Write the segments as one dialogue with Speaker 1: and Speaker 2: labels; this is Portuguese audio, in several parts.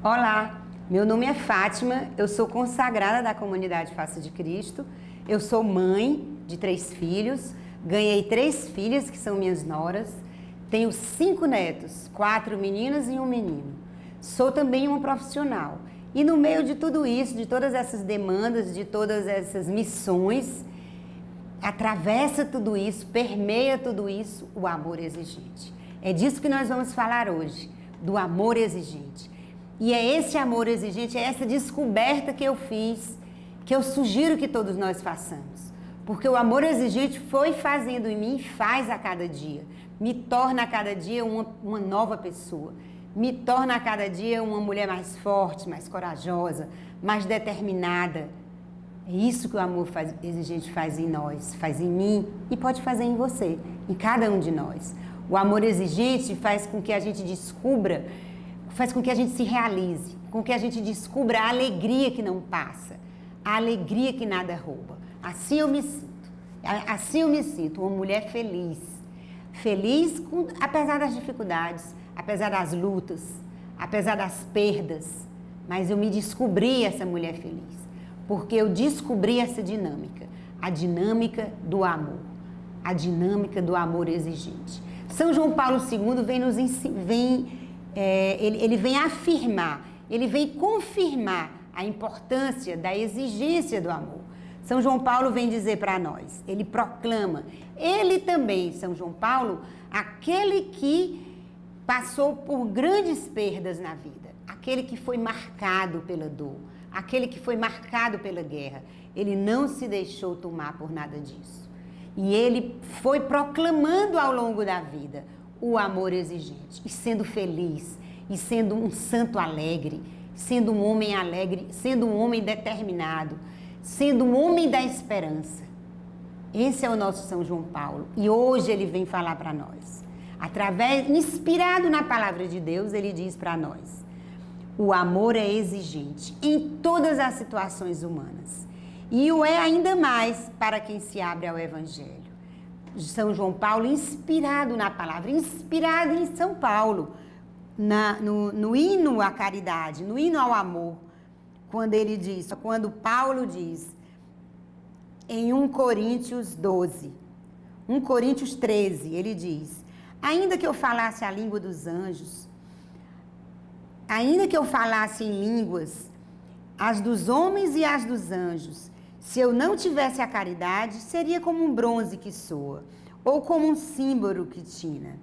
Speaker 1: Olá, meu nome é Fátima, eu sou consagrada da comunidade Face de Cristo, eu sou mãe de 3 filhos, ganhei 3 filhas que são minhas noras, tenho 5 netos, 4 meninas e um menino. Sou também uma profissional e no meio de tudo isso, de todas essas demandas, de todas essas missões, atravessa tudo isso, permeia tudo isso, o amor exigente. É disso que nós vamos falar hoje, do amor exigente. E é esse amor exigente, é essa descoberta que eu fiz, que eu sugiro que todos nós façamos. Porque o amor exigente foi fazendo em mim, faz a cada dia. Me torna a cada dia uma nova pessoa. Me torna a cada dia uma mulher mais forte, mais corajosa, mais determinada. É isso que o amor exigente faz em nós, faz em mim e pode fazer em você, em cada um de nós. O amor exigente faz com que a gente descubra, faz com que a gente se realize, com que a gente descubra a alegria que não passa, a alegria que nada rouba. Assim eu me sinto uma mulher feliz. Feliz apesar das dificuldades, apesar das lutas, apesar das perdas, mas eu me descobri essa mulher feliz, porque eu descobri essa dinâmica, a dinâmica do amor, a dinâmica do amor exigente. São João Paulo II ele vem afirmar, ele vem confirmar a importância da exigência do amor. São João Paulo vem dizer para nós, ele proclama, ele também, São João Paulo, aquele que passou por grandes perdas na vida, aquele que foi marcado pela dor, aquele que foi marcado pela guerra, ele não se deixou tomar por nada disso. E ele foi proclamando ao longo da vida o amor exigente, e sendo feliz, e sendo um santo alegre, sendo um homem determinado, sendo um homem da esperança. Esse é o nosso São João Paulo, e hoje ele vem falar para nós. Inspirado na palavra de Deus, ele diz para nós: o amor é exigente em todas as situações humanas, e o é ainda mais para quem se abre ao Evangelho. São João Paulo, inspirado na palavra, inspirado em São Paulo, no hino à caridade, no hino ao amor, quando Paulo diz em 1 Coríntios 12, 1 Coríntios 13, ele diz: ainda que eu falasse a língua dos anjos, ainda que eu falasse em línguas, as dos homens e as dos anjos, se eu não tivesse a caridade, seria como um bronze que soa, ou como um símbolo que tina.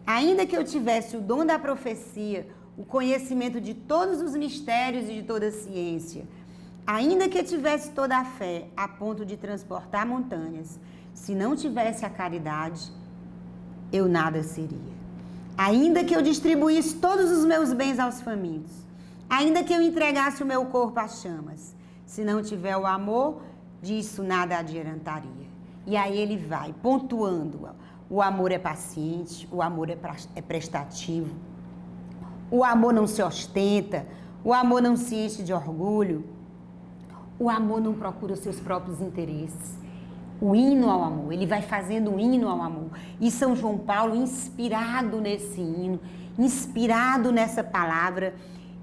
Speaker 1: Ainda que eu tivesse o dom da profecia, o conhecimento de todos os mistérios e de toda a ciência, ainda que eu tivesse toda a fé a ponto de transportar montanhas, se não tivesse a caridade, eu nada seria. Ainda que eu distribuísse todos os meus bens aos famintos, ainda que eu entregasse o meu corpo às chamas, se não tiver o amor, disso nada adiantaria. E aí ele vai pontuando: o amor é paciente, o amor é prestativo, o amor não se ostenta, o amor não se enche de orgulho, o amor não procura os seus próprios interesses. O hino ao amor, ele vai fazendo um hino ao amor. E São João Paulo, inspirado nesse hino, inspirado nessa palavra,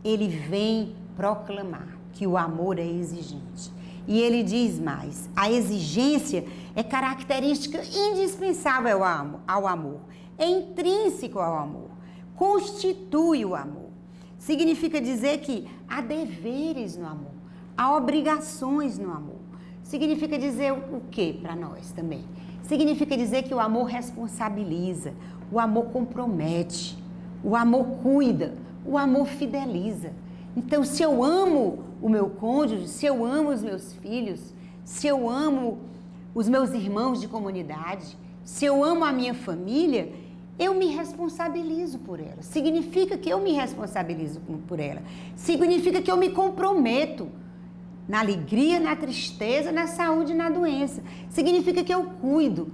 Speaker 1: ele vem proclamar que o amor é exigente. E ele diz mais: a exigência é característica indispensável ao amor, é intrínseco ao amor, constitui o amor. Significa dizer que há deveres no amor, há obrigações no amor. Significa dizer o que para nós também? Significa dizer que o amor responsabiliza, o amor compromete, o amor cuida, o amor fideliza. Então, se eu amo o meu cônjuge, se eu amo os meus filhos, se eu amo os meus irmãos de comunidade, se eu amo a minha família, eu me responsabilizo por ela. Significa que eu me responsabilizo por ela. Significa que eu me comprometo na alegria, na tristeza, na saúde e na doença. Significa que eu cuido.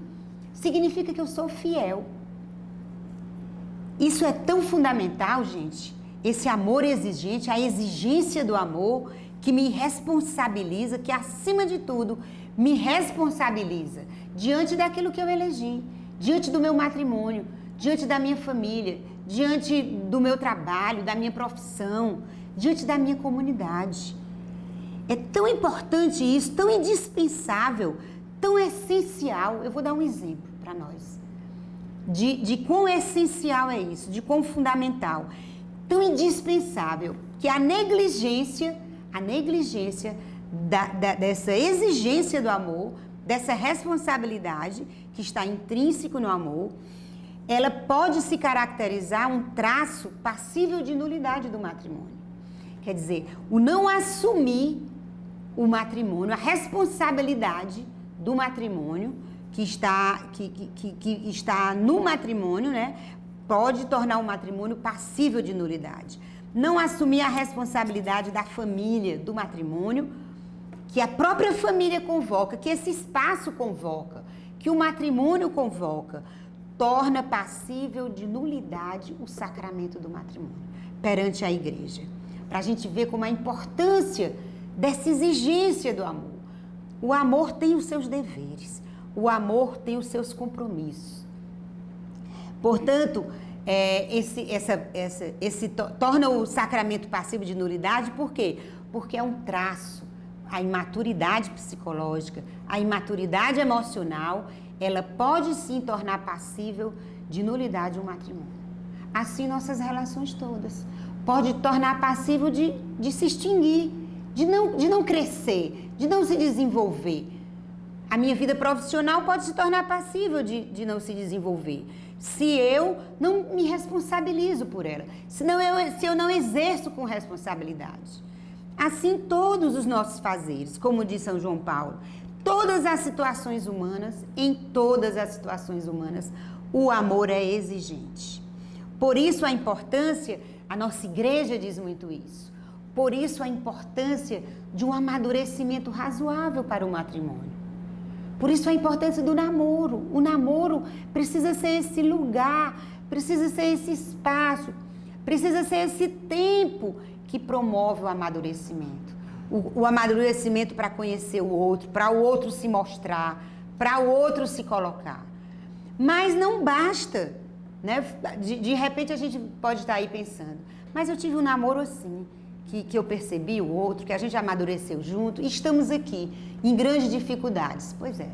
Speaker 1: Significa que eu sou fiel. Isso é tão fundamental, gente. Esse amor exigente, a exigência do amor que me responsabiliza, que acima de tudo me responsabiliza diante daquilo que eu elegi, diante do meu matrimônio, diante da minha família, diante do meu trabalho, da minha profissão, diante da minha comunidade. É tão importante isso, tão indispensável, tão essencial. Eu vou dar um exemplo para nós, de quão essencial é isso, de quão fundamental, tão indispensável, que a negligência dessa exigência do amor, dessa responsabilidade que está intrínseco no amor, ela pode se caracterizar um traço passível de nulidade do matrimônio. Quer dizer, o não assumir o matrimônio, a responsabilidade do matrimônio que está no matrimônio, né, pode tornar o matrimônio passível de nulidade. Não assumir a responsabilidade da família, do matrimônio, que a própria família convoca, que esse espaço convoca, que o matrimônio convoca, torna passível de nulidade o sacramento do matrimônio perante a igreja. Para a gente ver como a importância dessa exigência do amor. O amor tem os seus deveres, o amor tem os seus compromissos. Portanto, torna o sacramento passível de nulidade, por quê? Porque é um traço, a imaturidade psicológica, a imaturidade emocional, ela pode sim tornar passível de nulidade um matrimônio. Assim nossas relações todas. Pode tornar passível de se extinguir, de não crescer, de não se desenvolver. A minha vida profissional pode se tornar passível de não se desenvolver, se eu não me responsabilizo por ela, se eu não exerço com responsabilidade. Assim, todos os nossos fazeres, como diz São João Paulo, todas as situações humanas, em todas as situações humanas, o amor é exigente. Por isso a importância, a nossa igreja diz muito isso, por isso a importância de um amadurecimento razoável para o matrimônio. Por isso a importância do namoro. O namoro precisa ser esse lugar, precisa ser esse espaço, precisa ser esse tempo que promove o amadurecimento. O amadurecimento para conhecer o outro, para o outro se mostrar, para o outro se colocar. Mas não basta, né? De repente a gente pode estar aí pensando, mas eu tive um namoro assim, que eu percebi o outro, que a gente amadureceu junto, e estamos aqui, em grandes dificuldades. Pois é,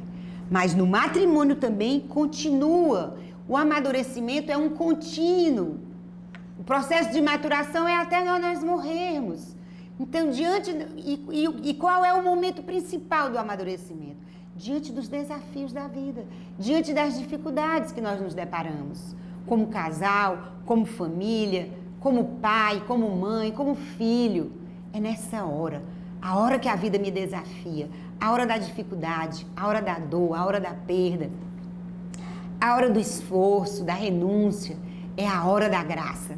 Speaker 1: mas no matrimônio também continua, o amadurecimento é um contínuo, o processo de maturação é até nós morrermos. Então, e qual é o momento principal do amadurecimento? Diante dos desafios da vida, diante das dificuldades que nós nos deparamos, como casal, como família, como pai, como mãe, como filho. É nessa hora, a hora que a vida me desafia, a hora da dificuldade, a hora da dor, a hora da perda, a hora do esforço, da renúncia, é a hora da graça.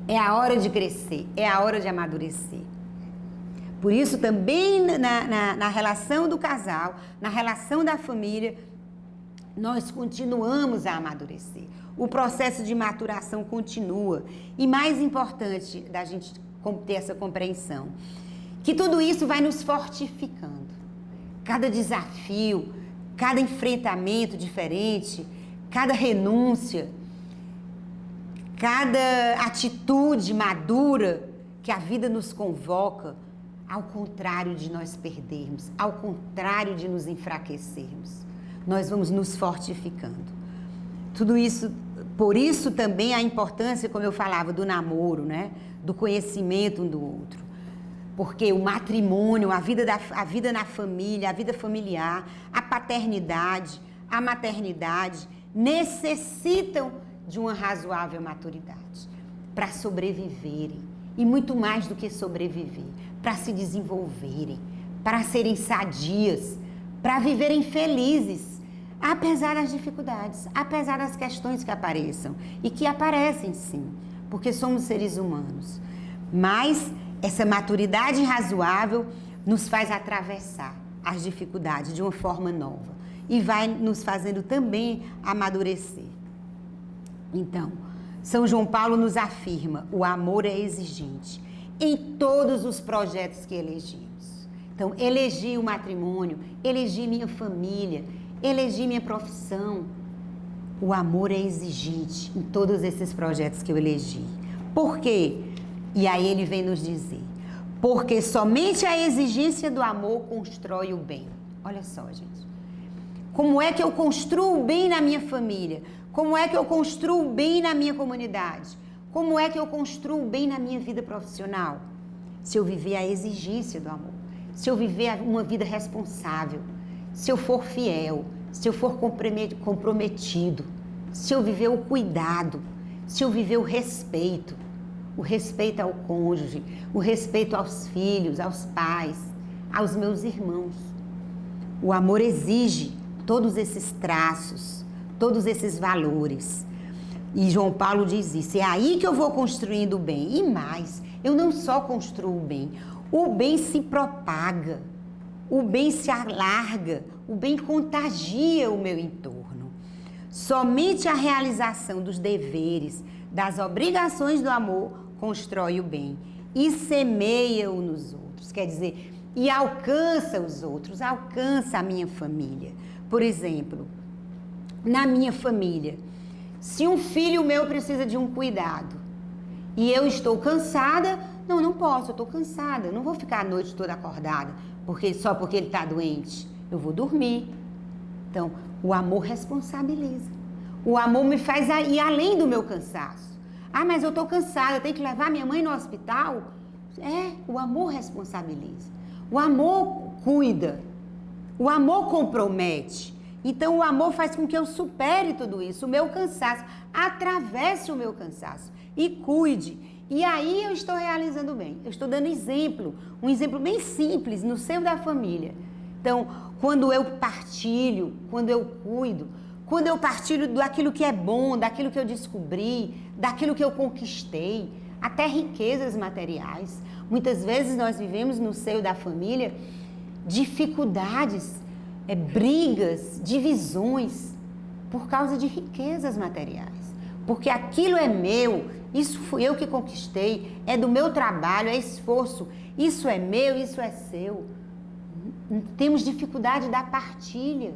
Speaker 1: É a hora de crescer, é a hora de amadurecer. Por isso também na relação do casal, na relação da família, nós continuamos a amadurecer. O processo de maturação continua. E mais importante da gente ter essa compreensão, que tudo isso vai nos fortificando. Cada desafio, cada enfrentamento diferente, cada renúncia, cada atitude madura que a vida nos convoca, ao contrário de nós perdermos, ao contrário de nos enfraquecermos, nós vamos nos fortificando. Tudo isso, por isso também a importância, como eu falava, do namoro, né? Do conhecimento um do outro. Porque o matrimônio, a vida na família, a vida familiar, a paternidade, a maternidade, necessitam de uma razoável maturidade para sobreviverem. E muito mais do que sobreviver, para se desenvolverem, para serem sadias, para viverem felizes, apesar das dificuldades, apesar das questões que apareçam, e que aparecem sim, porque somos seres humanos. Mas essa maturidade razoável nos faz atravessar as dificuldades de uma forma nova e vai nos fazendo também amadurecer. Então, São João Paulo nos afirma, o amor é exigente em todos os projetos que elegimos. Então, elegi o matrimônio, elegi minha família, elegi minha profissão. O amor é exigente em todos esses projetos que eu elegi. Por quê? E aí ele vem nos dizer, porque somente a exigência do amor constrói o bem. Olha só, gente. Como é que eu construo o bem na minha família? Como é que eu construo o bem na minha comunidade? Como é que eu construo o bem na minha vida profissional? Se eu viver a exigência do amor. Se eu viver uma vida responsável. Se eu for fiel. Se eu for comprometido. Se eu viver o cuidado. Se eu viver o respeito ao cônjuge, o respeito aos filhos, aos pais, aos meus irmãos. O amor exige todos esses traços, todos esses valores. E João Paulo diz isso, é aí que eu vou construindo o bem. E mais, eu não só construo o bem se propaga, o bem se alarga, o bem contagia o meu entorno. Somente a realização dos deveres, das obrigações do amor, constrói o bem e semeia-o nos outros, quer dizer, e alcança os outros, alcança a minha família. Por exemplo, na minha família, se um filho meu precisa de um cuidado e eu estou cansada, não posso, eu estou cansada, eu não vou ficar a noite toda acordada, só porque ele está doente, eu vou dormir. Então, o amor responsabiliza, o amor me faz ir além do meu cansaço. Ah, mas eu estou cansada, eu tenho que levar minha mãe no hospital? O amor responsabiliza. O amor cuida. O amor compromete. Então, o amor faz com que eu supere tudo isso, o meu cansaço, atravesse o meu cansaço e cuide. E aí eu estou realizando bem. Eu estou dando exemplo, um exemplo bem simples no seio da família. Então, quando eu partilho, quando eu cuido, quando eu partilho daquilo que é bom, daquilo que eu descobri, daquilo que eu conquistei, até riquezas materiais. Muitas vezes nós vivemos no seio da família dificuldades, brigas, divisões, por causa de riquezas materiais. Porque aquilo é meu, isso fui eu que conquistei, é do meu trabalho, é esforço, isso é meu, isso é seu. Temos dificuldade da partilha.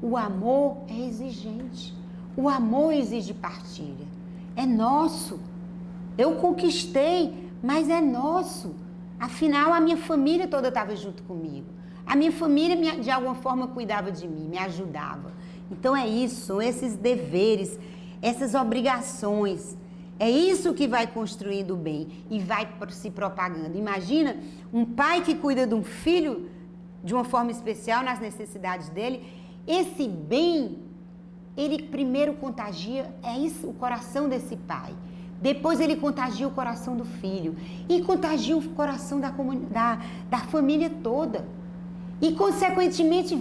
Speaker 1: O amor é exigente. O amor exige partilha. É nosso. Eu conquistei, mas é nosso. Afinal, a minha família toda estava junto comigo. A minha família, de alguma forma, cuidava de mim, me ajudava. Então é isso, são esses deveres, essas obrigações. É isso que vai construindo o bem e vai se propagando. Imagina um pai que cuida de um filho de uma forma especial nas necessidades dele. Esse bem, ele primeiro contagia, o coração desse pai. Depois ele contagia o coração do filho. E contagia o coração da família toda. E, consequentemente,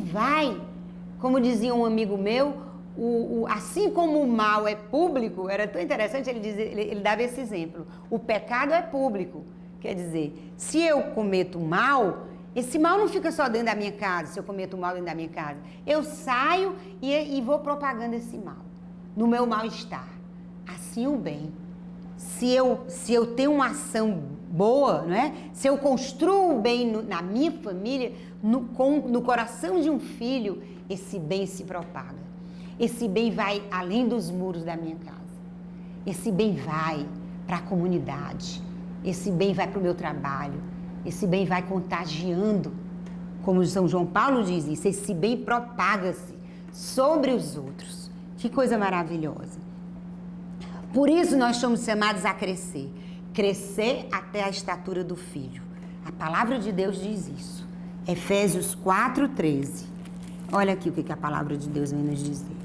Speaker 1: como dizia um amigo meu, assim como o mal é público, era tão interessante, ele dava esse exemplo. O pecado é público. Quer dizer, se eu cometo mal, esse mal não fica só dentro da minha casa, se eu cometo mal dentro da minha casa. Eu saio e vou propagando esse mal, no meu mal-estar. Assim o bem. Se eu tenho uma ação boa, não é? Se eu construo o bem na minha família, no coração de um filho, esse bem se propaga. Esse bem vai além dos muros da minha casa. Esse bem vai para a comunidade. Esse bem vai para o meu trabalho. Esse bem vai contagiando. Como São João Paulo diz isso, esse bem propaga-se sobre os outros. Que coisa maravilhosa. Por isso nós somos chamados a crescer. Crescer até a estatura do Filho. A palavra de Deus diz isso. Efésios 4:13. Olha aqui o que a palavra de Deus vem nos dizer.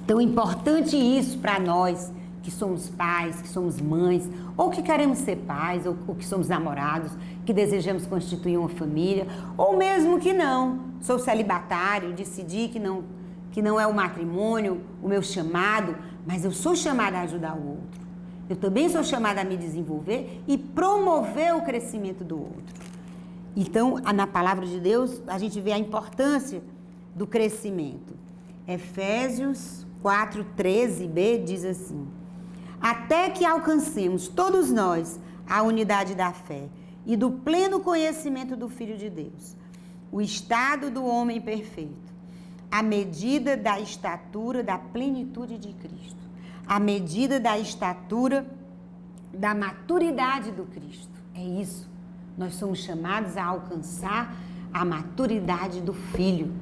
Speaker 1: Tão importante isso para nós, que somos pais, que somos mães, ou que queremos ser pais, ou que somos namorados, que desejamos constituir uma família, ou mesmo que não. Sou celibatário, decidi que não é o matrimônio o meu chamado, mas eu sou chamada a ajudar o outro. Eu também sou chamada a me desenvolver e promover o crescimento do outro. Então, na palavra de Deus, a gente vê a importância do crescimento. Efésios 4:13b diz assim: até que alcancemos todos nós a unidade da fé e do pleno conhecimento do Filho de Deus, o estado do homem perfeito, à medida da estatura da plenitude de Cristo, à medida da estatura da maturidade do Cristo. É isso. Nós somos chamados a alcançar a maturidade do Filho,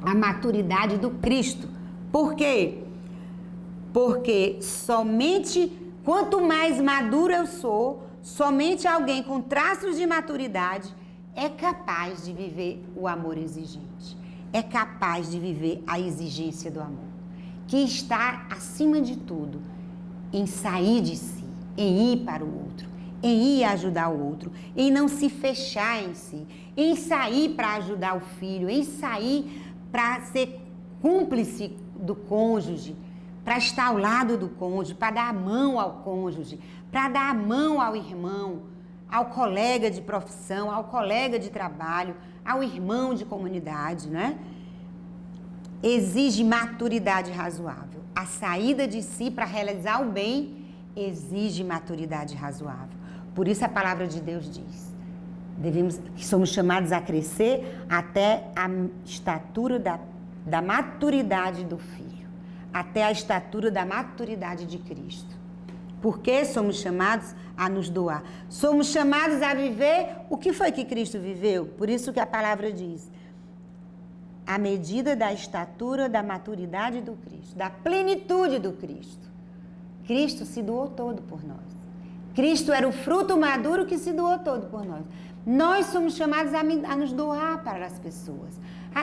Speaker 1: a maturidade do Cristo. Por quê? Porque somente quanto mais maduro eu sou, somente alguém com traços de maturidade é capaz de viver o amor exigente, é capaz de viver a exigência do amor, que está acima de tudo em sair de si, em ir para o outro, em ir ajudar o outro, em não se fechar em si, em sair para ajudar o filho, em sair para ser cúmplice do cônjuge, para estar ao lado do cônjuge, para dar a mão ao cônjuge, para dar a mão ao irmão, ao colega de profissão, ao colega de trabalho, ao irmão de comunidade, né? Exige maturidade razoável. A saída de si para realizar o bem exige maturidade razoável. Por isso a palavra de Deus diz, somos chamados a crescer até a estatura da maturidade do Filho, até a estatura da maturidade de Cristo. Porque somos chamados a nos doar. Somos chamados a viver o que foi que Cristo viveu. Por isso que a palavra diz, à medida da estatura da maturidade do Cristo, da plenitude do Cristo. Cristo se doou todo por nós. Cristo era o fruto maduro que se doou todo por nós. Nós somos chamados a nos doar para as pessoas.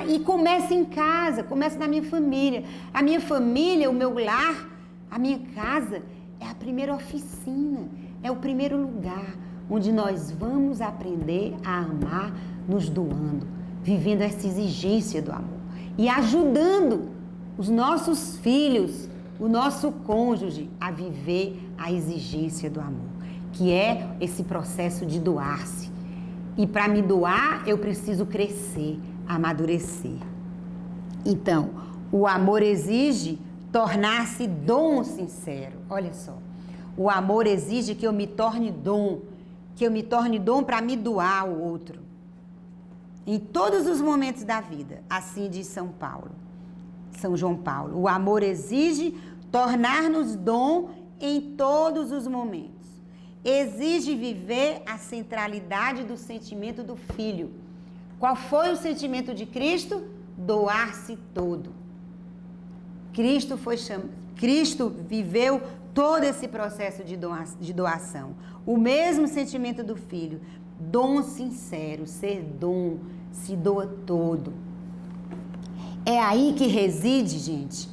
Speaker 1: E começa em casa, começa na minha família. A minha família, o meu lar, a minha casa é a primeira oficina, é o primeiro lugar onde nós vamos aprender a amar nos doando, vivendo essa exigência do amor e ajudando os nossos filhos, o nosso cônjuge a viver a exigência do amor, que é esse processo de doar-se. E para me doar, eu preciso crescer, amadurecer. Então, o amor exige tornar-se dom sincero. Olha só, o amor exige que eu me torne dom para me doar ao outro. Em todos os momentos da vida, assim diz São João Paulo, o amor exige tornar-nos dom em todos os momentos. Exige viver a centralidade do sentimento do Filho. Qual foi o sentimento de Cristo? Doar-se todo. Cristo viveu todo esse processo de doação. O mesmo sentimento do Filho. Dom sincero, ser dom, se doa todo. É aí que reside, gente,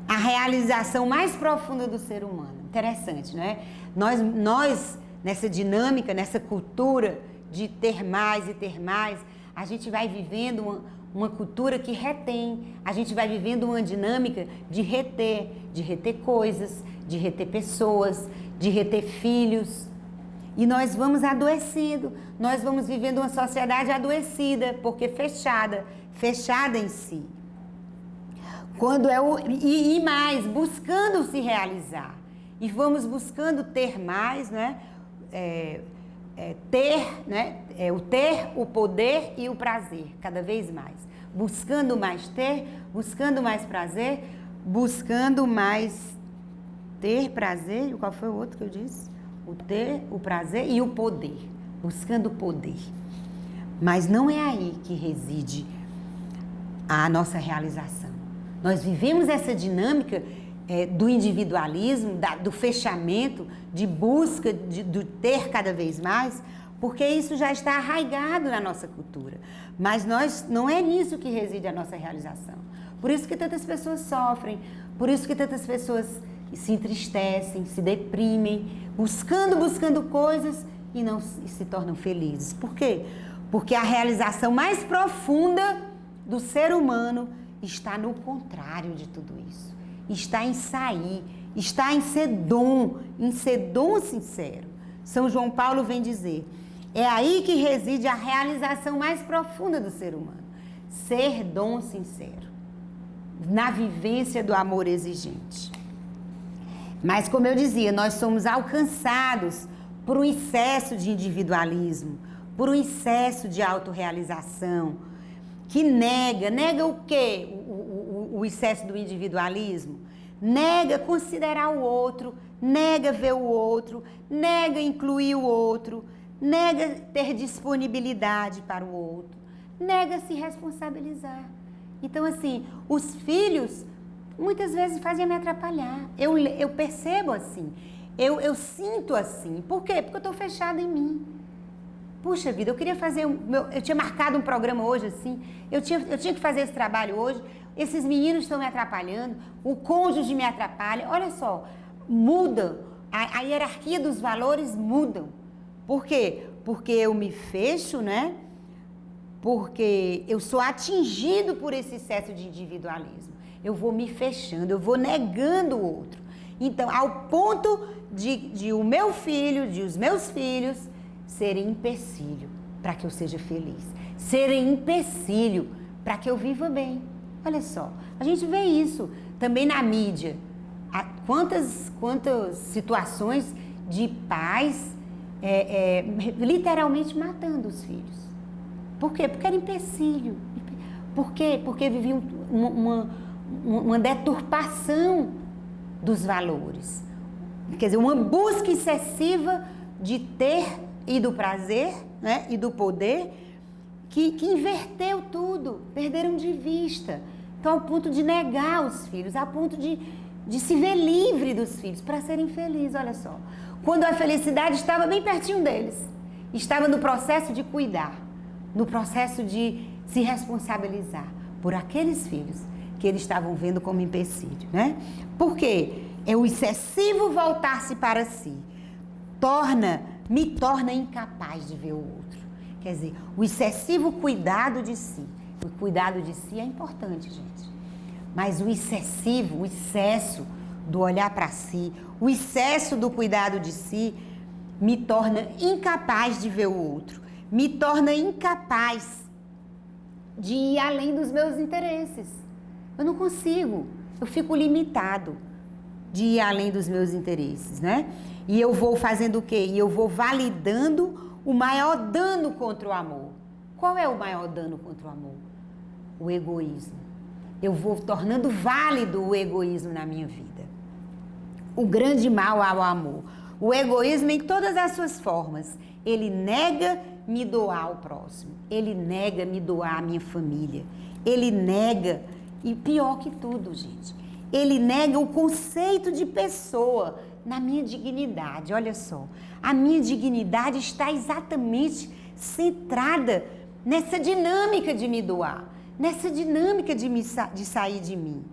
Speaker 1: a realização mais profunda do ser humano. Interessante, não é? Nós, nessa dinâmica, nessa cultura de ter mais e ter mais, a gente vai vivendo uma cultura que retém. A gente vai vivendo uma dinâmica de reter coisas, de reter pessoas, de reter filhos. E nós vamos adoecendo, nós vamos vivendo uma sociedade adoecida, porque fechada em si. E mais, buscando se realizar. E vamos buscando ter mais, né? O ter, o poder e o prazer, cada vez mais. Buscando mais ter, buscando mais prazer, buscando mais ter prazer. E qual foi o outro que eu disse? O ter, o prazer e o poder. Buscando o poder. Mas não é aí que reside a nossa realização. Nós vivemos essa dinâmica do individualismo, do fechamento, de busca, do ter cada vez mais, porque isso já está arraigado na nossa cultura. Mas não é nisso que reside a nossa realização. Por isso que tantas pessoas sofrem, por isso que tantas pessoas se entristecem, se deprimem, buscando coisas e não se tornam felizes. Por quê? Porque a realização mais profunda do ser humano está no contrário de tudo isso. Está em sair, está em ser dom sincero. São João Paulo vem dizer, é aí que reside a realização mais profunda do ser humano. Ser dom sincero, na vivência do amor exigente. Mas, como eu dizia, nós somos alcançados por um excesso de individualismo, por um excesso de autorrealização, que nega o quê? O excesso do individualismo? Nega considerar o outro, nega ver o outro, nega incluir o outro, nega ter disponibilidade para o outro, nega se responsabilizar. Então, assim, os filhos muitas vezes fazem me atrapalhar. Eu percebo assim, eu sinto assim. Por quê? Porque eu estou fechada em mim. Puxa vida, eu queria fazer, eu tinha marcado um programa hoje assim, eu tinha que fazer esse trabalho hoje, esses meninos estão me atrapalhando, o cônjuge me atrapalha. Olha só, muda, a hierarquia dos valores mudam. Por quê? Porque eu me fecho, né? Porque eu sou atingido por esse excesso de individualismo. Eu vou me fechando, eu vou negando o outro. Então, ao ponto de o meu filho, de os meus filhos serem empecilho para que eu seja feliz, serem empecilho para que eu viva bem. Olha só, a gente vê isso também na mídia. Quantas situações de pais literalmente matando os filhos. Por quê? Porque era empecilho. Por quê? Porque viviam uma deturpação dos valores. Quer dizer, uma busca excessiva de ter e do prazer, né, e do poder, que inverteu tudo, perderam de vista. Então, ao ponto de negar os filhos, ao ponto de se ver livre dos filhos, para serem felizes, olha só. Quando a felicidade estava bem pertinho deles, estava no processo de cuidar, no processo de se responsabilizar por aqueles filhos que eles estavam vendo como empecilho, né? Por quê? É o excessivo voltar-se para si. Me torna incapaz de ver o outro. Quer dizer, o excessivo cuidado de si. O cuidado de si é importante, gente. Mas o excesso do olhar para si, o excesso do cuidado de si, me torna incapaz de ver o outro. Me torna incapaz de ir além dos meus interesses. Eu não consigo. Eu fico limitado de ir além dos meus interesses, né? E eu vou fazendo o quê? E eu vou validando o maior dano contra o amor. Qual é o maior dano contra o amor? O egoísmo. Eu vou tornando válido o egoísmo na minha vida. O grande mal ao amor. O egoísmo em todas as suas formas. Ele nega me doar ao próximo. Ele nega me doar à minha família. Ele nega, e pior que tudo, gente, ele nega o conceito de pessoa na minha dignidade. Olha só, a minha dignidade está exatamente centrada nessa dinâmica de me doar, nessa dinâmica de sair de mim.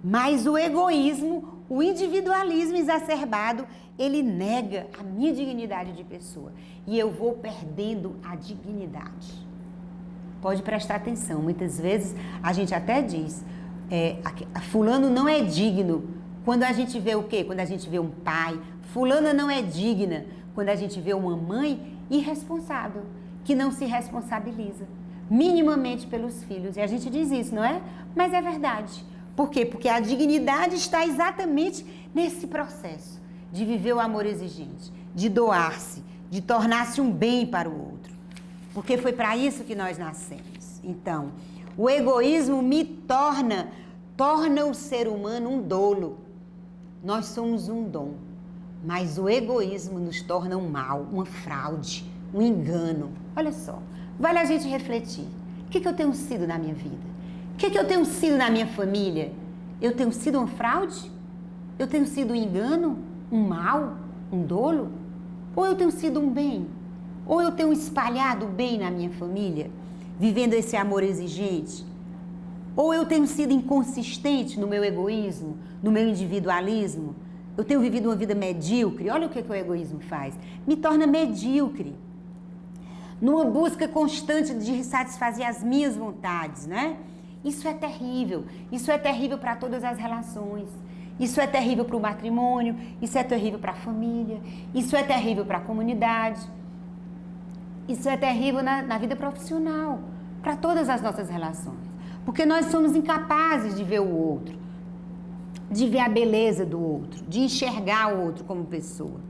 Speaker 1: Mas o egoísmo, o individualismo exacerbado, ele nega a minha dignidade de pessoa. E eu vou perdendo a dignidade. Pode prestar atenção, muitas vezes a gente até diz, fulano não é digno. Quando a gente vê o quê? Quando a gente vê um pai, fulana não é digna. Quando a gente vê uma mãe irresponsável, que não se responsabiliza minimamente pelos filhos. E a gente diz isso, não é? Mas é verdade. Por quê? Porque a dignidade está exatamente nesse processo de viver o amor exigente, de doar-se, de tornar-se um bem para o outro. Porque foi para isso que nós nascemos. Então, o egoísmo torna o ser humano um dolo. Nós somos um dom, mas o egoísmo nos torna um mal, uma fraude, um engano. Olha só, vale a gente refletir. O que eu tenho sido na minha vida? O que eu tenho sido na minha família? Eu tenho sido uma fraude? Eu tenho sido um engano? Um mal? Um dolo? Ou eu tenho sido um bem? Ou eu tenho espalhado o bem na minha família, vivendo esse amor exigente? Ou eu tenho sido inconsistente no meu egoísmo, no meu individualismo? Eu tenho vivido uma vida medíocre? Olha o que o egoísmo faz. Me torna medíocre. Numa busca constante de satisfazer as minhas vontades, né? Isso é terrível. Isso é terrível para todas as relações. Isso é terrível para o matrimônio. Isso é terrível para a família. Isso é terrível para a comunidade. Isso é terrível na vida profissional, para todas as nossas relações. Porque nós somos incapazes de ver o outro, de ver a beleza do outro, de enxergar o outro como pessoa.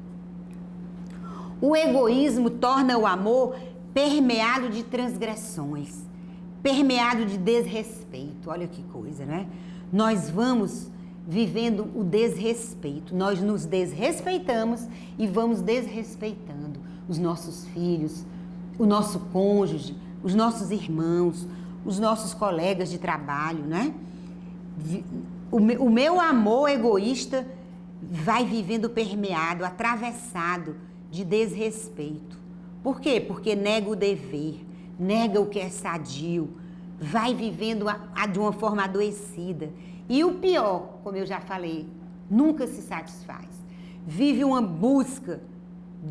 Speaker 1: O egoísmo torna o amor permeado de transgressões, permeado de desrespeito. Olha que coisa, né? Nós vamos vivendo o desrespeito. Nós nos desrespeitamos e vamos desrespeitando os nossos filhos, o nosso cônjuge, os nossos irmãos, os nossos colegas de trabalho, né? O meu amor egoísta vai vivendo permeado, atravessado de desrespeito. Por quê? Porque nega o dever, nega o que é sadio, vai vivendo de uma forma adoecida. E o pior, como eu já falei, nunca se satisfaz. Vive uma busca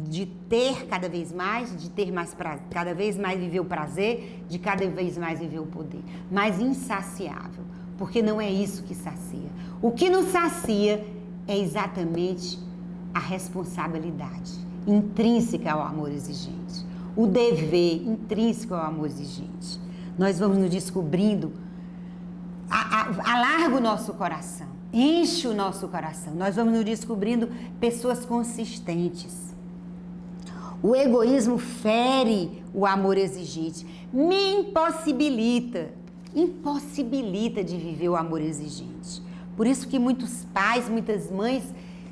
Speaker 1: de ter cada vez mais, de ter mais prazer, cada vez mais viver o prazer, de cada vez mais viver o poder. Mas insaciável, porque não é isso que sacia. O que nos sacia é exatamente a responsabilidade intrínseca ao amor exigente. O dever intrínseco ao amor exigente. Nós vamos nos descobrindo, alarga o nosso coração, enche o nosso coração. Nós vamos nos descobrindo pessoas consistentes. O egoísmo fere o amor exigente, me impossibilita de viver o amor exigente. Por isso que muitos pais, muitas mães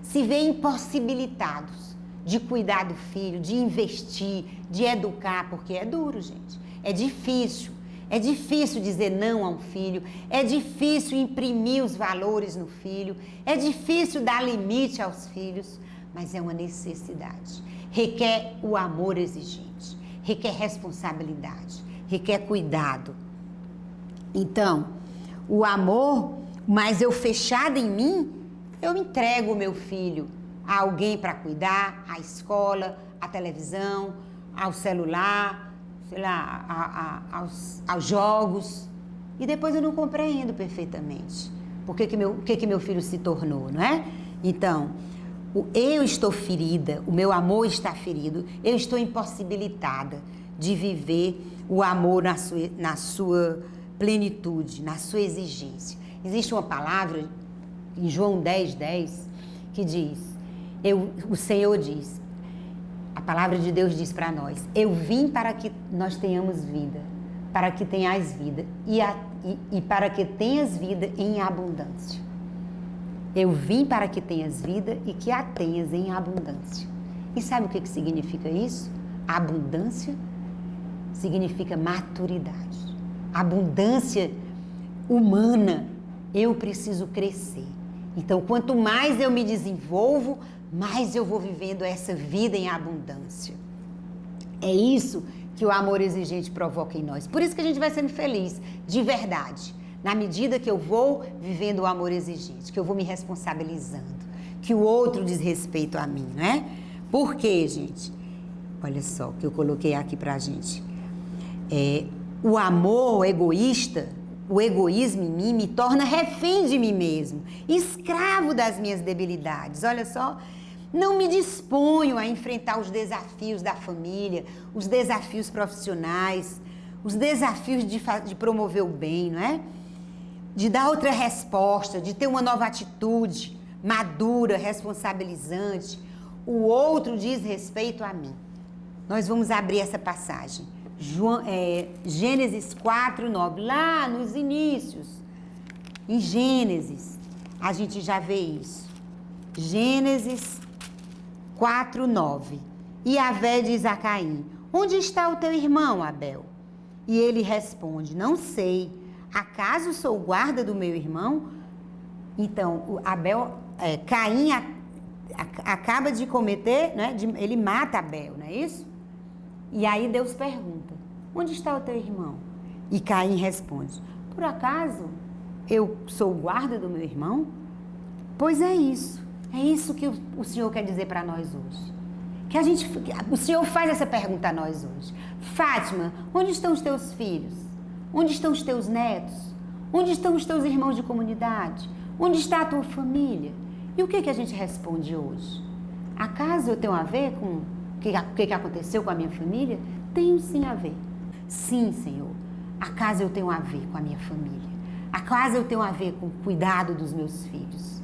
Speaker 1: se veem impossibilitados de cuidar do filho, de investir, de educar, porque é duro, gente. É difícil. É difícil dizer não a um filho, é difícil imprimir os valores no filho, é difícil dar limite aos filhos, mas é uma necessidade. Requer o amor exigente, requer responsabilidade, requer cuidado. Então, o amor, mas eu fechada em mim, eu entrego o meu filho a alguém para cuidar, à escola, à televisão, ao celular, sei lá, aos jogos, e depois eu não compreendo perfeitamente o que meu filho se tornou, não é? Então, eu estou ferida, o meu amor está ferido, eu estou impossibilitada de viver o amor na sua plenitude, na sua exigência. Existe uma palavra em João 10:10 que diz, o Senhor diz, a palavra de Deus diz para nós, eu vim para que nós tenhamos vida, para que tenhais vida e para que tenhas vida em abundância. Eu vim para que tenhas vida e que a tenhas em abundância. E sabe o que significa isso? Abundância significa maturidade. Abundância humana, eu preciso crescer. Então, quanto mais eu me desenvolvo, mais eu vou vivendo essa vida em abundância. É isso que o amor exigente provoca em nós. Por isso que a gente vai sendo feliz, de verdade. Na medida que eu vou vivendo o amor exigente, que eu vou me responsabilizando, que o outro diz respeito a mim, não é? Por quê, gente? Olha só o que eu coloquei aqui pra gente. O amor egoísta, o egoísmo em mim me torna refém de mim mesmo, escravo das minhas debilidades. Olha só, não me disponho a enfrentar os desafios da família, os desafios profissionais, os desafios de promover o bem, não é? De dar outra resposta, de ter uma nova atitude, madura, responsabilizante. O outro diz respeito a mim. Nós vamos abrir essa passagem. Gênesis 4:9, lá nos inícios. Em Gênesis, a gente já vê isso. Gênesis 4:9. E Yahvé diz a Caim, onde está o teu irmão, Abel? E ele responde, não sei. Acaso sou guarda do meu irmão? Então, Caim acaba de cometer, né, ele mata Abel, não é isso? E aí Deus pergunta, onde está o teu irmão? E Caim responde, por acaso eu sou guarda do meu irmão? Pois é isso que o Senhor quer dizer para nós hoje. O Senhor faz essa pergunta a nós hoje. Fátima, onde estão os teus filhos? Onde estão os teus netos? Onde estão os teus irmãos de comunidade? Onde está a tua família? E o que a gente responde hoje? Acaso eu tenho a ver com o que aconteceu com a minha família? Tenho sim a ver. Sim, Senhor. Acaso eu tenho a ver com a minha família? Acaso eu tenho a ver com o cuidado dos meus filhos?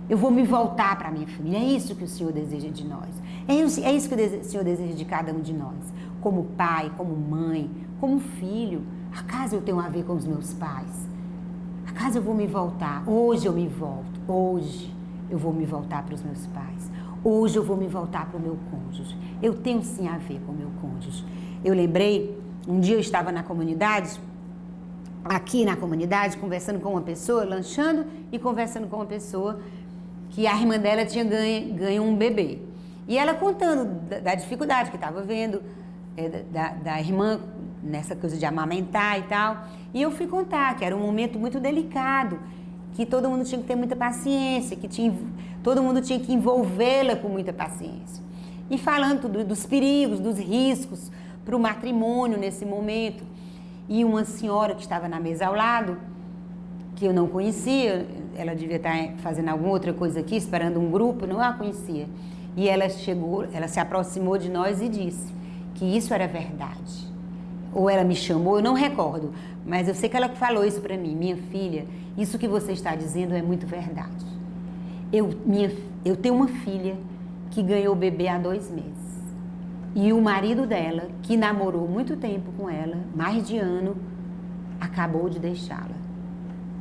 Speaker 1: Eu vou me voltar para a minha família. É isso que o Senhor deseja de nós. É isso que o Senhor deseja de cada um de nós. Como pai, como mãe, como filho. Acaso eu tenho a ver com os meus pais? Acaso eu vou me voltar? Hoje eu me volto. hoje eu vou me voltar para os meus pais. Hoje eu vou me voltar para o meu cônjuge. Eu tenho sim a ver com o meu cônjuge. Eu lembrei, um dia eu estava na comunidade, aqui na comunidade, conversando com uma pessoa, lanchando e conversando com uma pessoa que a irmã dela tinha ganho um bebê. E ela contando da dificuldade que estava vendo, da irmã nessa coisa de amamentar e tal. E eu fui contar que era um momento muito delicado, que todo mundo tinha que ter muita paciência, todo mundo tinha que envolvê-la com muita paciência. E falando dos perigos, dos riscos para o matrimônio nesse momento. E uma senhora que estava na mesa ao lado, que eu não conhecia, ela devia estar fazendo alguma outra coisa aqui, esperando um grupo, não a conhecia. E ela se aproximou de nós e disse que isso era verdade. Ou ela me chamou, eu não recordo, mas eu sei que ela falou isso para mim. Minha filha, isso que você está dizendo é muito verdade. Eu tenho uma filha que ganhou o bebê há 2 meses. E o marido dela, que namorou muito tempo com ela, mais de ano, acabou de deixá-la.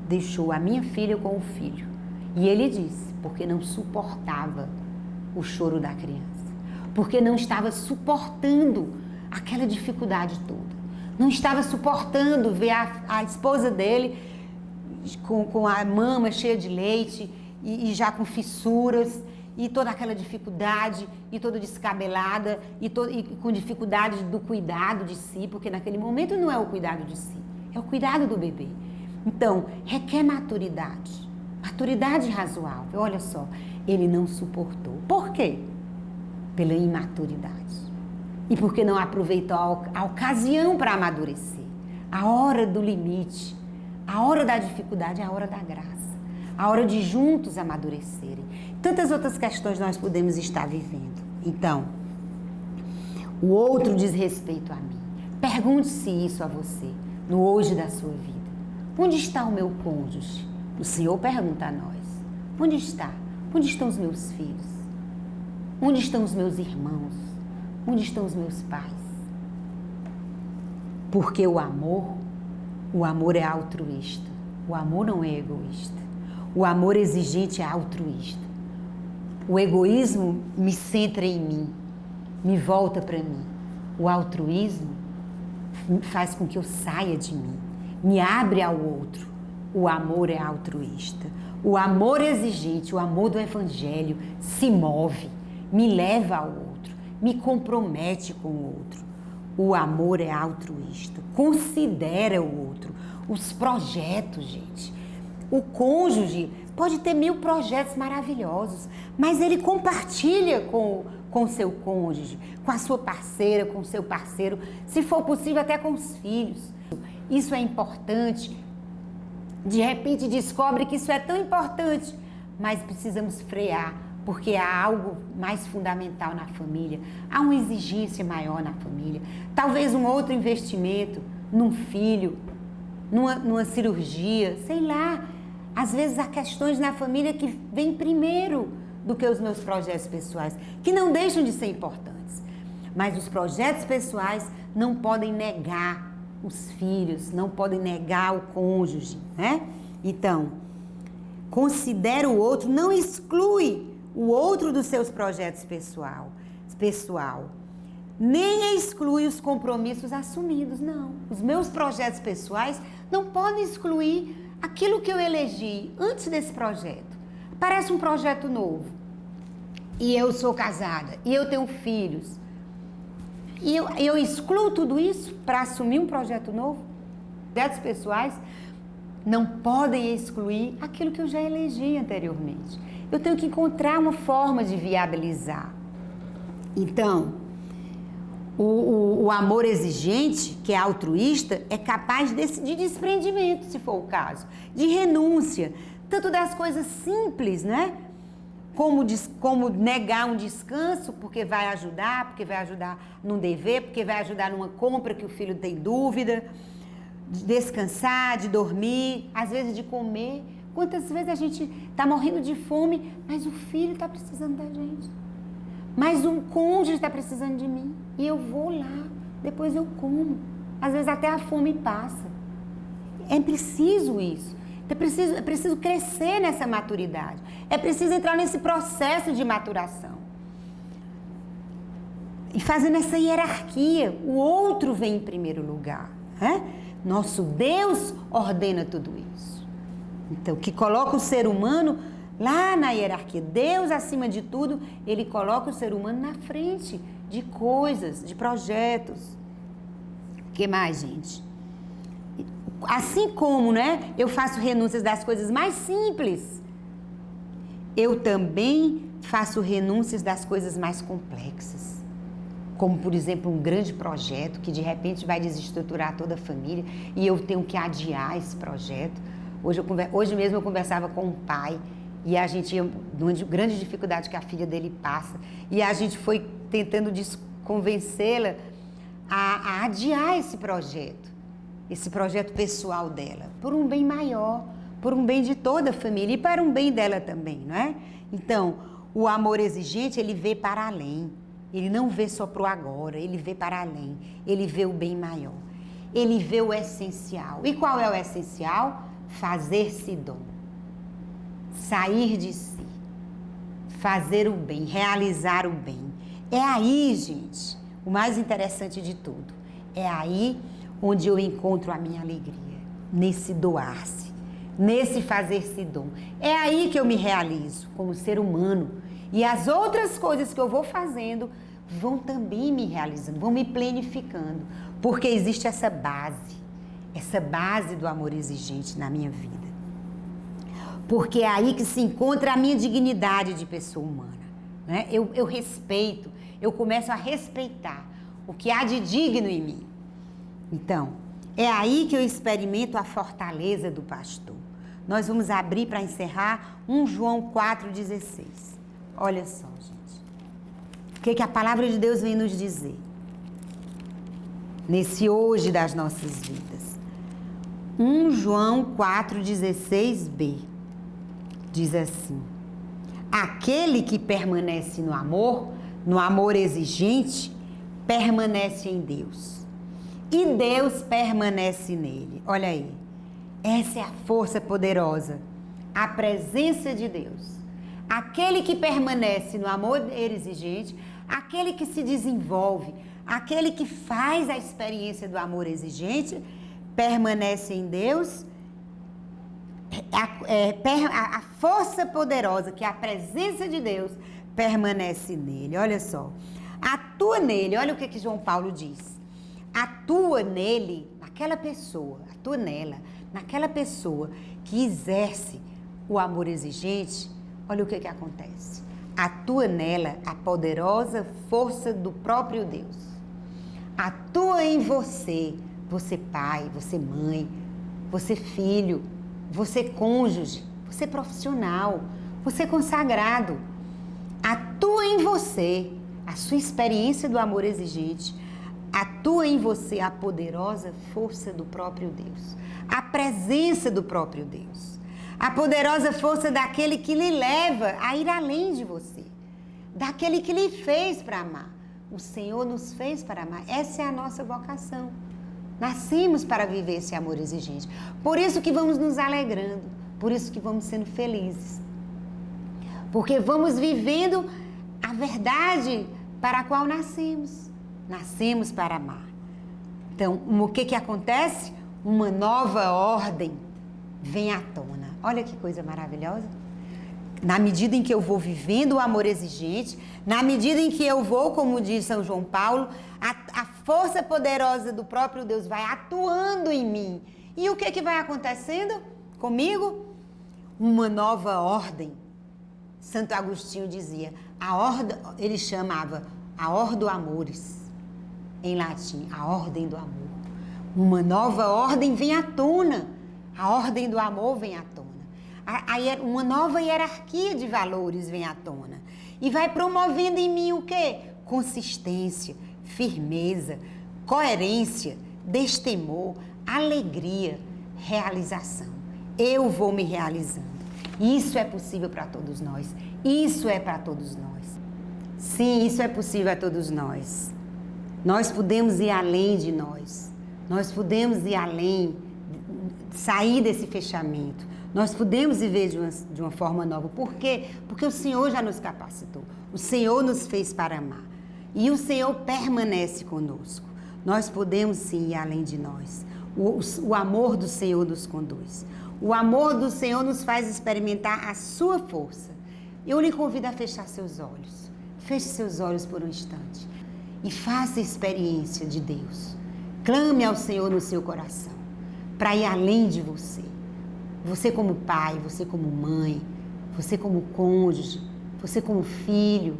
Speaker 1: Deixou a minha filha com o filho. E ele disse, porque não suportava o choro da criança. Porque não estava suportando aquela dificuldade toda. Não estava suportando ver a esposa dele com a mama cheia de leite e já com fissuras e toda aquela dificuldade e toda descabelada e com dificuldade do cuidado de si, porque naquele momento não é o cuidado de si, é o cuidado do bebê. Então, requer maturidade razoável. Olha só, ele não suportou. Por quê? Pela imaturidade. E porque não aproveitou a ocasião para amadurecer. A hora do limite, a hora da dificuldade é a hora da graça. A hora de juntos amadurecerem. Tantas outras questões nós podemos estar vivendo. Então, o outro diz respeito a mim. Pergunte-se isso a você, no hoje da sua vida. Onde está o meu cônjuge? O Senhor pergunta a nós. Onde está? Onde estão os meus filhos? Onde estão os meus irmãos? Onde estão os meus pais? Porque o amor é altruísta. O amor não é egoísta. O amor exigente é altruísta. O egoísmo me centra em mim, me volta para mim. O altruísmo faz com que eu saia de mim, me abre ao outro. O amor é altruísta. O amor exigente, o amor do Evangelho se move, me leva ao outro, me compromete com o outro. O amor é altruísta, considera o outro. Os projetos, gente. O cônjuge pode ter 1000 projetos maravilhosos, mas ele compartilha com seu cônjuge, com a sua parceira, com o seu parceiro, se for possível até com os filhos. Isso é importante. De repente descobre que isso é tão importante, mas precisamos frear, porque há algo mais fundamental na família, há uma exigência maior na família, talvez um outro investimento num filho, numa cirurgia, sei lá. Às vezes há questões na família que vêm primeiro do que os meus projetos pessoais, que não deixam de ser importantes. Mas os projetos pessoais não podem negar os filhos, não podem negar o cônjuge, né? Então, considera o outro, não exclui o outro dos seus projetos pessoal, nem exclui os compromissos assumidos, não. Os meus projetos pessoais não podem excluir aquilo que eu elegi antes desse projeto. Parece um projeto novo, e eu sou casada, e eu tenho filhos, e eu excluo tudo isso para assumir um projeto novo? Projetos pessoais não podem excluir aquilo que eu já elegi anteriormente. Eu tenho que encontrar uma forma de viabilizar. Então, o amor exigente, que é altruísta, é capaz de desprendimento, se for o caso, de renúncia, tanto das coisas simples, né? Como negar um descanso, porque vai ajudar num dever, porque vai ajudar numa compra que o filho tem dúvida, de descansar, de dormir, às vezes de comer. Quantas vezes a gente está morrendo de fome, mas o filho está precisando da gente. Mas um cônjuge está precisando de mim. E eu vou lá, depois eu como. Às vezes até a fome passa. É preciso isso. É preciso crescer nessa maturidade. É preciso entrar nesse processo de maturação. E fazendo essa hierarquia, o outro vem em primeiro lugar. Né? Nosso Deus ordena tudo isso. Então, que coloca o ser humano lá na hierarquia. Deus, acima de tudo, ele coloca o ser humano na frente de coisas, de projetos. O que mais, gente? Assim como, né, eu faço renúncias das coisas mais simples, eu também faço renúncias das coisas mais complexas. Como, por exemplo, um grande projeto que de repente vai desestruturar toda a família e eu tenho que adiar esse projeto. Hoje mesmo eu conversava com um pai e a gente, uma grande dificuldade que a filha dele passa, e a gente foi tentando convencê-la a adiar esse projeto pessoal dela, por um bem maior, por um bem de toda a família e para um bem dela também, não é? Então, o amor exigente, ele vê para além. Ele não vê só para o agora, ele vê para além. Ele vê o bem maior. Ele vê o essencial. E qual é o essencial? Fazer-se dom. Sair de si. Fazer o bem, realizar o bem. É aí, gente, o mais interessante de tudo. É aí onde eu encontro a minha alegria. Nesse doar-se. Nesse fazer-se dom. É aí que eu me realizo como ser humano. E as outras coisas que eu vou fazendo vão também me realizando, vão me planificando, porque existe essa base do amor exigente na minha vida. Porque é aí que se encontra a minha dignidade de pessoa humana. Né? Eu respeito, eu começo a respeitar o que há de digno em mim. Então, é aí que eu experimento a fortaleza do pastor. Nós vamos abrir para encerrar 1 João 4,16. Olha só, gente. O que a palavra de Deus vem nos dizer? Nesse hoje das nossas vidas. 1 João 4,16b. Diz assim: aquele que permanece no amor exigente, permanece em Deus. E Deus permanece nele. Olha aí. Essa é a força poderosa. A presença de Deus. Aquele que permanece no amor exigente, aquele que se desenvolve, aquele que faz a experiência do amor exigente, permanece em Deus. A força poderosa, que é a presença de Deus, permanece nele. Olha só. Atua nele. Olha o que João Paulo diz. Atua nele, naquela pessoa, atua nela, naquela pessoa que exerce o amor exigente. Olha o que acontece. Atua nela a poderosa força do próprio Deus. Atua em você, você pai, você mãe, você filho, você cônjuge, você profissional, você consagrado. Atua em você a sua experiência do amor exigente. Atua em você a poderosa força do próprio Deus. A presença do próprio Deus. A poderosa força daquele que lhe leva a ir além de você. Daquele que lhe fez para amar. O Senhor nos fez para amar. Essa é a nossa vocação. Nascemos para viver esse amor exigente. Por isso que vamos nos alegrando. Por isso que vamos sendo felizes. Porque vamos vivendo a verdade para a qual nascemos. Nascemos para amar. Então, o que acontece? Uma nova ordem vem à tona. Olha que coisa maravilhosa. Na medida em que eu vou vivendo o amor exigente, na medida em que eu vou, como diz São João Paulo, a força poderosa do próprio Deus vai atuando em mim. E o que vai acontecendo comigo? Uma nova ordem. Santo Agostinho dizia, ele chamava a ordo amoris, em latim, a ordem do amor. Uma nova ordem vem à tona. A ordem do amor vem à tona. Uma nova hierarquia de valores vem à tona. E vai promovendo em mim o quê? Consistência, firmeza, coerência, destemor, alegria, realização. Eu vou me realizando. Isso é possível para todos nós. Isso é para todos nós. Sim, isso é possível a todos nós. Nós podemos ir além de nós. Nós podemos ir além sair desse fechamento. Nós podemos viver de uma forma nova. Por quê? Porque o Senhor já nos capacitou. O Senhor nos fez para amar. E o Senhor permanece conosco. Nós podemos sim ir além de nós. O amor do Senhor nos conduz. O amor do Senhor nos faz experimentar a sua força. Eu lhe convido a fechar seus olhos. Feche seus olhos por um instante. E faça a experiência de Deus. Clame ao Senhor no seu coração. Para ir além de você. Você como pai, você como mãe, você como cônjuge, você como filho,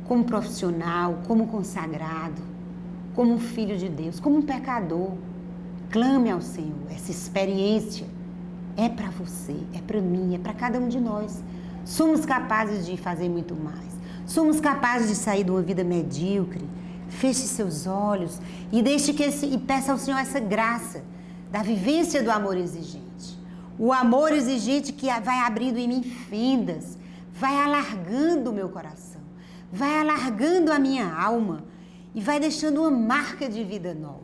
Speaker 1: como profissional, como consagrado, como um filho de Deus, como um pecador. Clame ao Senhor. Essa experiência é para você, é para mim, é para cada um de nós. Somos capazes de fazer muito mais. Somos capazes de sair de uma vida medíocre. Feche seus olhos e e peça ao Senhor essa graça da vivência do amor exigente. O amor exigente que vai abrindo em mim fendas, vai alargando o meu coração, vai alargando a minha alma e vai deixando uma marca de vida nova,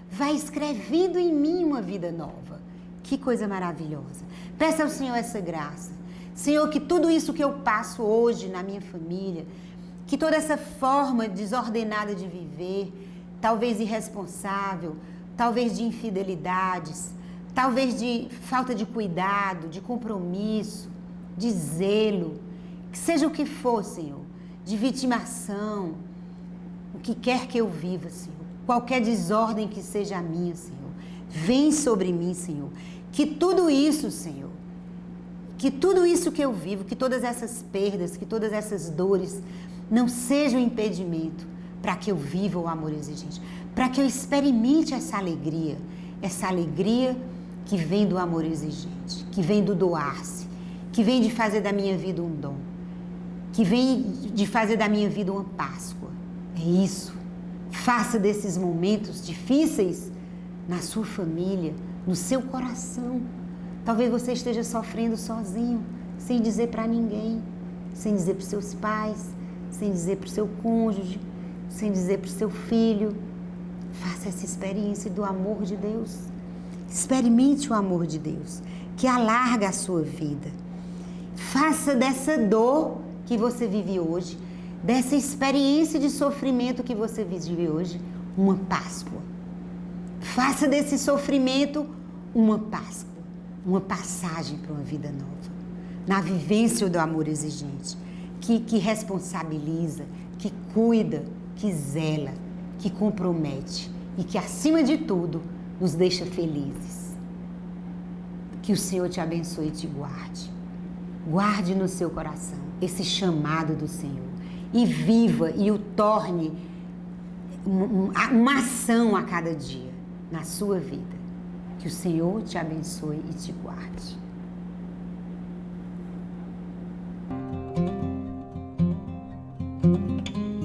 Speaker 1: vai escrevendo em mim uma vida nova. Que coisa maravilhosa. Peça ao Senhor essa graça. Senhor, que tudo isso que eu passo hoje na minha família, que toda essa forma desordenada de viver, talvez irresponsável, talvez de infidelidades, talvez de falta de cuidado, de compromisso, de zelo, que seja o que for, Senhor, de vitimação, o que quer que eu viva, Senhor, qualquer desordem que seja a minha, Senhor, vem sobre mim, Senhor, que tudo isso, Senhor, que tudo isso que eu vivo, que todas essas perdas, que todas essas dores não sejam impedimento para que eu viva o amor exigente, para que eu experimente essa alegria que vem do amor exigente, que vem do doar-se, que vem de fazer da minha vida um dom, que vem de fazer da minha vida uma Páscoa. É isso. Faça desses momentos difíceis na sua família, no seu coração. Talvez você esteja sofrendo sozinho, sem dizer para ninguém, sem dizer para os seus pais, sem dizer para o seu cônjuge, sem dizer para o seu filho. Faça essa experiência do amor de Deus. Experimente o amor de Deus, que alarga a sua vida. Faça dessa dor que você vive hoje, dessa experiência de sofrimento que você vive hoje, uma Páscoa. Faça desse sofrimento uma Páscoa, uma passagem para uma vida nova. Na vivência do amor exigente, que responsabiliza, que cuida, que zela, que compromete e que, acima de tudo, nos deixa felizes. Que o Senhor te abençoe e te guarde. Guarde no seu coração esse chamado do Senhor e viva e o torne uma ação a cada dia na sua vida. Que o Senhor te abençoe e te guarde.